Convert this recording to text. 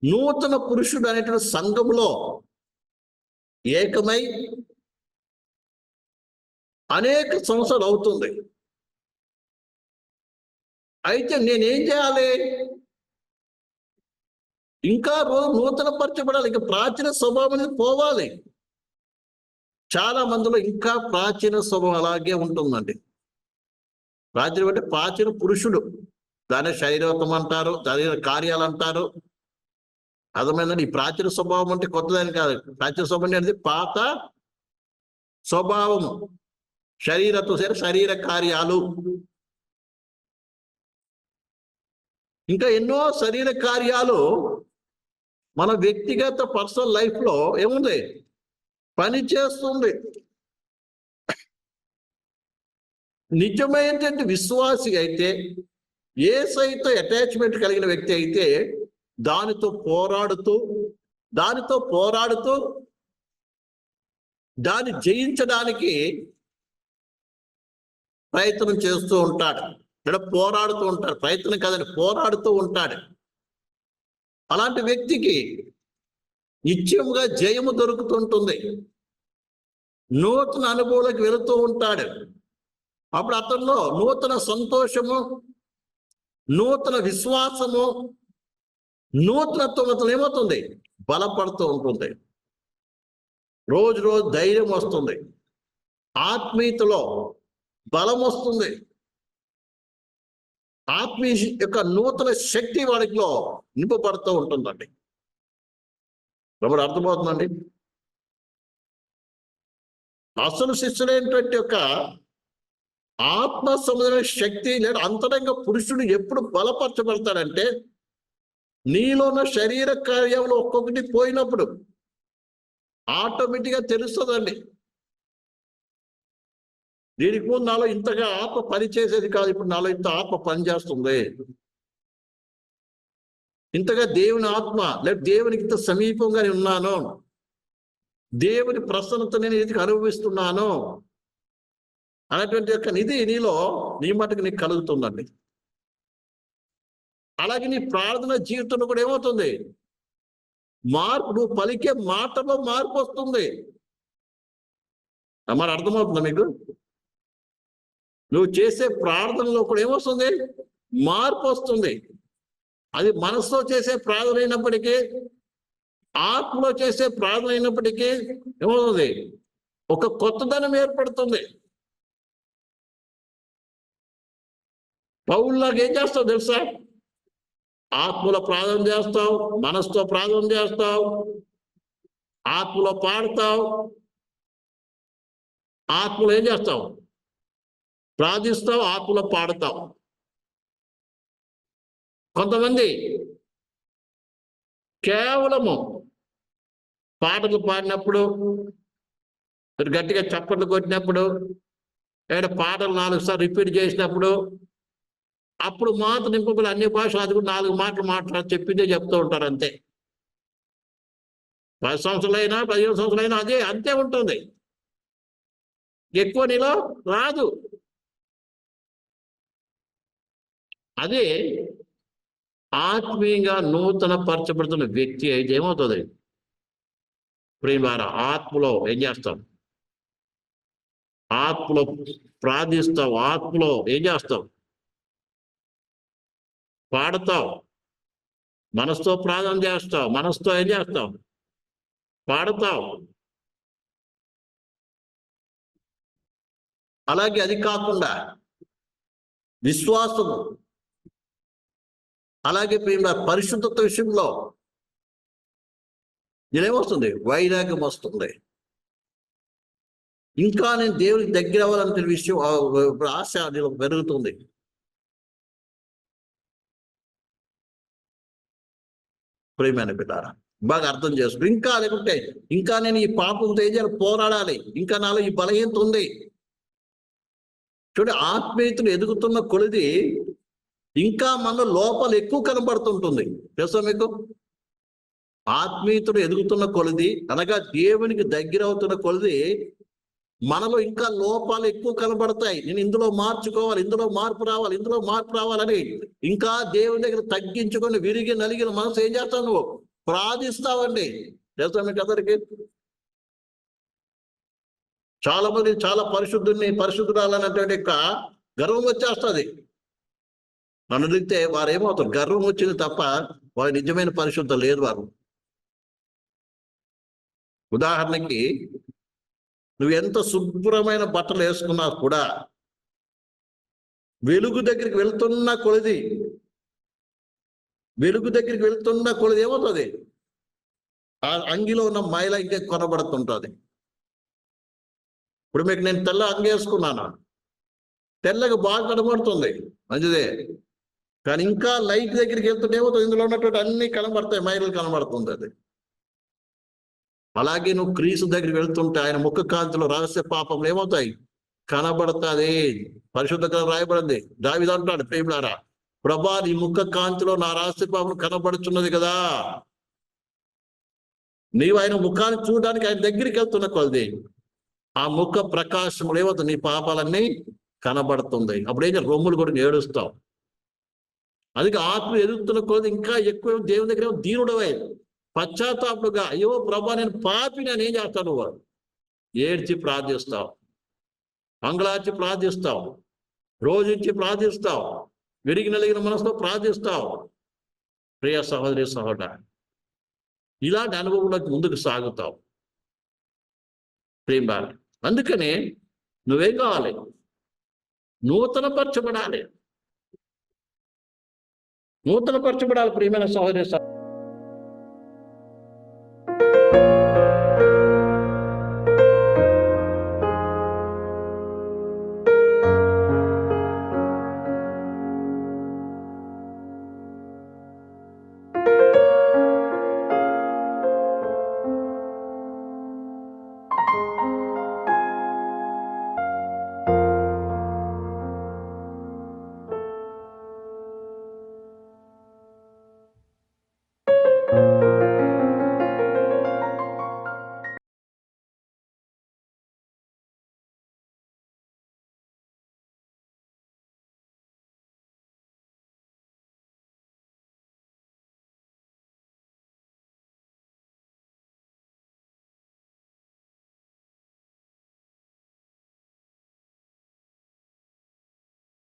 నూతన పురుషుడు అనేటువంటి సంఘంలో ఏకమై అనేక సంవత్సరాలు అవుతుంది. అయితే నేనేం చేయాలి? ఇంకా నూతన పరచబడాలి. ఇంకా ప్రాచీన స్వభావం అనేది పోవాలి. చాలా మందిలో ఇంకా ప్రాచీన స్వభావం అలాగే ఉంటుందండి. ప్రాచీన అంటే ప్రాచీన పురుషుడు, దాని శరీరత్వం అంటారు, శరీర కార్యాలు అంటారు. అర్థమైందండి. ఈ ప్రాచీన స్వభావం అంటే కొత్తదాని కాదు. ప్రాచీన స్వభావం అనేది పాత స్వభావము, శరీర కార్యాలు. ఇంకా ఎన్నో శరీర కార్యాలు మన వ్యక్తిగత పర్సనల్ లైఫ్ లో ఏముంది, పని చేస్తుంది. నిజమైనటువంటి విశ్వాసి అయితే, యేసయ్యతో అటాచ్మెంట్ కలిగిన వ్యక్తి అయితే దానితో పోరాడుతూ దాన్ని జయించడానికి ప్రయత్నం చేస్తూ ఉంటాడు, లేదా పోరాడుతూ ఉంటాడు. ప్రయత్నం కాదని పోరాడుతూ ఉంటాడు. అలాంటి వ్యక్తికి నిత్యముగా జయము దొరుకుతుంటుంది. నూతన అనుభవాలకు వెళుతూ ఉంటాడు. అప్పుడు అతనిలో నూతన సంతోషము, నూతన విశ్వాసము, నూతనత్వం అతను ఏమవుతుంది, బలపడుతూ ఉంటుంది. రోజు రోజు ధైర్యం వస్తుంది, ఆత్మీయతలో బలం వస్తుంది, ఆత్మీయ యొక్క నూతన శక్తి వాడిలో నింపబడుతూ ఉంటుందండి. అర్థమవుతుందండి. అసలు శిష్యుడైనటువంటి యొక్క ఆత్మ సంబంధమైన శక్తి లేదా అంతరంగ పురుషుడు ఎప్పుడు బలపరచబడతాడంటే, నీలో ఉన్న శరీర కార్యంలో ఒక్కొక్కటి పోయినప్పుడు ఆటోమేటిక్గా తెలుస్తుందండి. దీనికి ముందు నాలో ఇంతగా ఆత్మ పని చేసేది కాదు, ఇప్పుడు నాలో ఇంత ఆత్మ పనిచేస్తుంది. ఇంతగా దేవుని ఆత్మ లేదా దేవునికి ఇంత సమీపంగా ఉన్నాను, దేవుని ప్రసన్నత నేను ఇది అనుభవిస్తున్నాను అనేటువంటి యొక్క నిధి నీలో నీ మటుకు నీకు కలుగుతుందండి. అలాగే నీ ప్రార్థన జీవితంలో కూడా ఏమవుతుంది, మార్పు, నువ్వు పలికే మాటలో మార్పు వస్తుంది. మరి అర్థమవుతుందా మీకు? నువ్వు చేసే ప్రార్థనలో కూడా ఏమొస్తుంది, మార్పు వస్తుంది. అది మనసులో చేసే ప్రార్థన అయినప్పటికీ, ఆత్మలో చేసే ప్రార్థన అయినప్పటికీ ఏమవుతుంది, ఒక కొత్తదనం ఏర్పడుతుంది. పౌల్లాగా ఏం చేస్తావు తెలుసా? ఆత్మలో ప్రార్థన చేస్తావు, మనసుతో ప్రార్థన చేస్తావు, ఆత్మలో పాడతావు, ఆత్మలో ఏం చేస్తావు, ప్రార్థిస్తావు, ఆత్మలో పాడతావు. కొంతమంది కేవలము పాటలు పాడినప్పుడు, గట్టిగా చప్పట్లు కొట్టినప్పుడు, లేదా పాటలు 4 సార్లు రిపీట్ చేసినప్పుడు అప్పుడు మాత్రం నింపబడి అన్ని భాషలు అది కూడా 4 మాటలు చెప్పిందే చెప్తూ ఉంటారు. అంతే. 10 సంవత్సరాలైనా 15 సంవత్సరాలైనా అదే అంతే ఉంటుంది. ఎక్కువ నీలో రాదు. అదే ఆత్మీయంగా నూతన పరచబడుతున్న వ్యక్తి అయితే ఏమవుతుంది, ప్రేమారా ఆత్మలో ఏం చేస్తాం, ఆత్మలో ప్రార్థిస్తావు, ఆత్మలో ఏం చేస్తావు, పాడతావు, మనసుతో ప్రార్థన చేస్తావు, మనసుతో ఏం చేస్తావు, పాడతావు. అలాగే అది కాకుండా విశ్వాసము, అలాగే పరిశుద్ధత విషయంలో నేనేమొస్తుంది, వైరాగ్యం వస్తుంది. ఇంకా నేను దేవునికి దగ్గర అవ్వాలనే విషయం ఆశ నీలో పెరుగుతుంది. ప్రేమైన బిడ్డారా, బాగా అర్థం చేసుకో. ఇంకా లేకుంటే ఇంకా నేను ఈ పాపంతో ఏం చేయాలి, పోరాడాలి, ఇంకా నాలో ఈ బలహీనత ఉంది. చూడండి, ఆత్మీయతను ఎదుగుతున్న కొలిది ఇంకా మన లోపల ఎక్కువ కనబడుతుంటుంది. తెలుసా మీకు? ఆత్మీయతను ఎదుగుతున్న కొలిది అనగా దేవునికి దగ్గర అవుతున్న కొలిది మనలో ఇంకా లోపాలు ఎక్కువ కనబడతాయి. నేను ఇందులో మార్చుకోవాలి, ఇందులో మార్పు రావాలి, ఇందులో మార్పు రావాలని ఇంకా దేవుని దగ్గర తగ్గించుకొని విరిగి నలిగిన మనసు ఏం చేస్తావు, నువ్వు ప్రార్థిస్తావండి. తెలుసా మీకు అందరికి? చాలా మంది చాలా పరిశుద్ధురాలన్నటువంటి యొక్క గర్వం వచ్చేస్తుంది. నన్ను అడిగితే వారు ఏమవుతారు? గర్వం వచ్చింది తప్ప వారి నిజమైన పరిశుద్ధ లేదు వారు. ఉదాహరణకి నువ్వు ఎంత శుభ్రమైన బట్టలు వేసుకున్నా కూడా వెలుగు దగ్గరికి వెళ్తున్న కొలది ఏమవుతుంది? ఆ అంగిలో ఉన్న మైల ఇంకా కొనబడుతుంటుంది. ఇప్పుడు మీకు నేను తెల్ల అంగి వేసుకున్నాను, తెల్లగా బాగా కనబడుతుంది, మంచిదే. కానీ ఇంకా లైట్ దగ్గరికి వెళ్తుంటే ఏమవుతుంది? ఇందులో ఉన్నటువంటి అన్ని కనబడతాయి, మైలు కనబడుతుంది అది. అలాగే నువ్వు క్రీస్తు దగ్గరికి వెళ్తుంటే ఆయన ముఖ కాంతిలో రహస్య పాపం ఏమవుతాయి? కనబడుతుంది. పరిశుద్ధ గ్రంథంలో రాయబడింది. దావీదు అంటాడు, ప్రేమిలారా, ప్రభా నీ ముఖ కాంతిలో నా రహస్య పాపం కనబడుచున్నది కదా. నీవు ఆయన ముఖాన్ని చూడడానికి ఆయన దగ్గరికి వెళ్తున్న కొలది ఆ ముఖ ప్రకాశములు ఏమవుతుంది? నీ పాపాలన్నీ కనబడుతుంది. అప్పుడేం రొమ్ములు కూడా ఏడుస్తావు. అందుకే ఆత్మ ఎదుగుతున్న కొలది ఇంకా ఎక్కువ దేవుని దగ్గర దీనుడవై పశ్చాత్తాపుడుగా, అయ్యో ప్రభా నేను పాపి, నేనేం చేస్తాను? వాడు ఏడ్చి ప్రార్థిస్తావు, అంగళార్చి ప్రార్థిస్తావు, రోజించి ప్రార్థిస్తావు, విరిగి నలిగిన మనసుతో ప్రార్థిస్తావు. ప్రియ సహోదరి సహోదర, ఇలాంటి అనుభవంలోకి ముందుకు సాగుతావు. ప్రేమ. అందుకనే నువ్వేం కావాలి? నూతనపరచబడాలి. ప్రియమైన సహోదరి